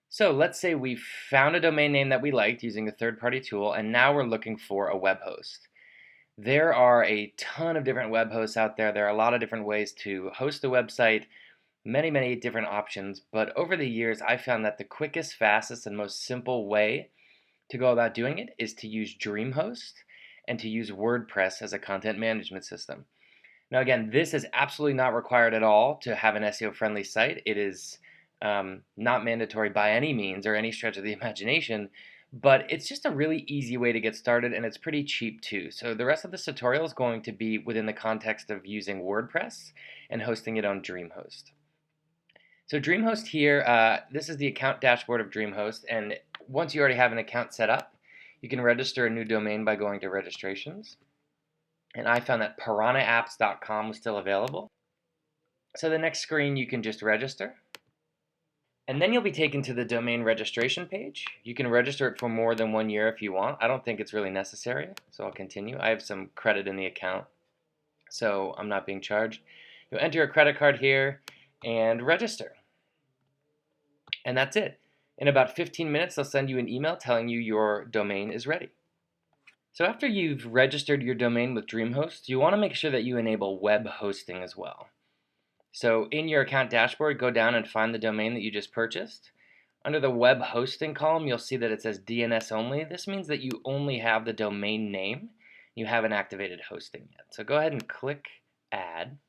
So let's say we found a domain name that we liked using a third-party tool, and now we're looking for a web host. There are a ton of different web hosts out there. There are a lot of different ways to host a website, many different options. But over the years, I found that the quickest, fastest, and most simple way to go about doing it is to use DreamHost and to use WordPress as a content management system. Now, again, this is absolutely not required at all to have an SEO-friendly site. It is not mandatory by any means or any stretch of the imagination, but it's just a really easy way to get started, and it's pretty cheap too. So the rest of this tutorial is going to be within the context of using WordPress and hosting it on DreamHost. So DreamHost here, this is the account dashboard of DreamHost, and once you already have an account set up, you can register a new domain by going to registrations. And I found that piranhaapps.com was still available. So the next screen, you can just register. And then you'll be taken to the domain registration page. You can register it for more than 1 year if you want. I don't think it's really necessary, so I'll continue. I have some credit in the account, so I'm not being charged. You'll enter a credit card here and register. And that's it. In about 15 minutes, they'll send you an email telling you your domain is ready. So after you've registered your domain with DreamHost, you want to make sure that you enable web hosting as well. So in your account dashboard, go down and find the domain that you just purchased. Under the web hosting column, you'll see that it says DNS only. This means that you only have the domain name. You haven't activated hosting yet. So go ahead and click Add.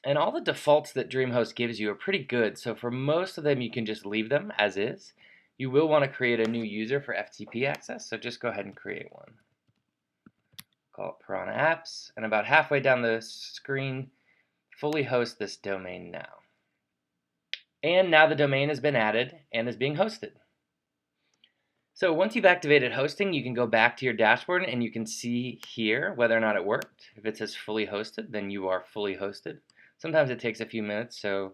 And all the defaults that DreamHost gives you are pretty good. So for most of them, you can just leave them as is. You will want to create a new user for FTP access, so just go ahead and create one. Call it Piranha Apps, and about halfway down the screen, fully host this domain now. And now the domain has been added and is being hosted. So once you've activated hosting, you can go back to your dashboard and you can see here whether or not it worked. If it says fully hosted, then you are fully hosted. Sometimes it takes a few minutes, so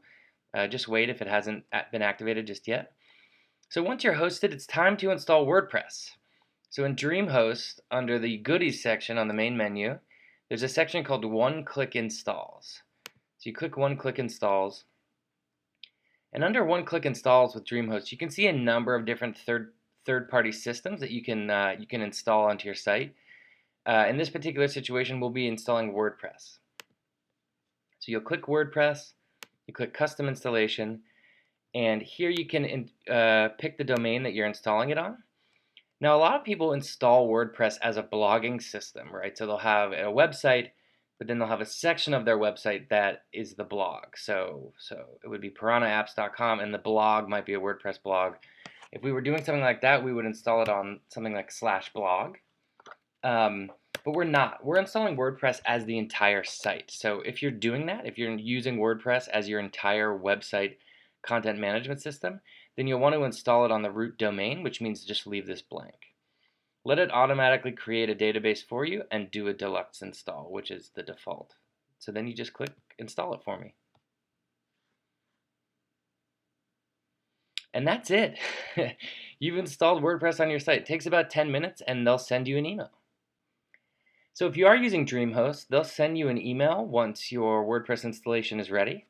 just wait if it hasn't been activated just yet. So once you're hosted, it's time to install WordPress. So in DreamHost, under the Goodies section on the main menu, there's a section called One-Click Installs. So you click One-Click Installs, and under One-Click Installs with DreamHost, you can see a number of different third-party systems that you can install onto your site. In this particular situation, we'll be installing WordPress. So you'll click WordPress, you click Custom Installation, and here you can pick the domain that you're installing it on. Now, a lot of people install WordPress as a blogging system, right? So they'll have a website, but then they'll have a section of their website that is the blog. So it would be piranhaapps.com, and the blog might be a WordPress blog. If we were doing something like that, we would install it on something like /blog. But we're not. We're installing WordPress as the entire site. So if you're doing that, if you're using WordPress as your entire website content management system, then you'll want to install it on the root domain, which means just leave this blank. Let it automatically create a database for you and do a deluxe install, which is the default. So then you just click install it for me. And that's it. You've installed WordPress on your site. It takes about 10 minutes and they'll send you an email. So if you are using DreamHost, they'll send you an email once your WordPress installation is ready.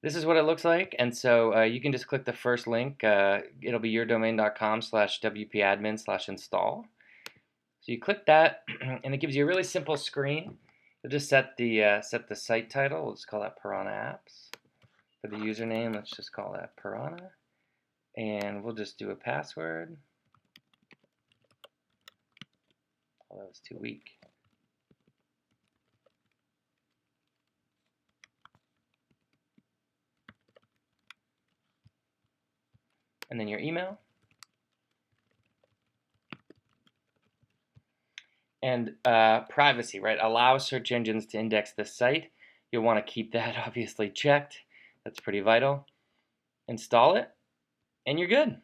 This is what it looks like, and so you can just click the first link. It'll be yourdomain.com/wpadmin/install. So you click that, and it gives you a really simple screen. You'll just set the site title. We'll just call that Piranha Apps. For the username, let's just call that Piranha, and we'll just do a password. Oh, that was too weak. And then your email. And privacy, right? Allow search engines to index this site. You'll want to keep that obviously checked. That's pretty vital. Install it, and you're good.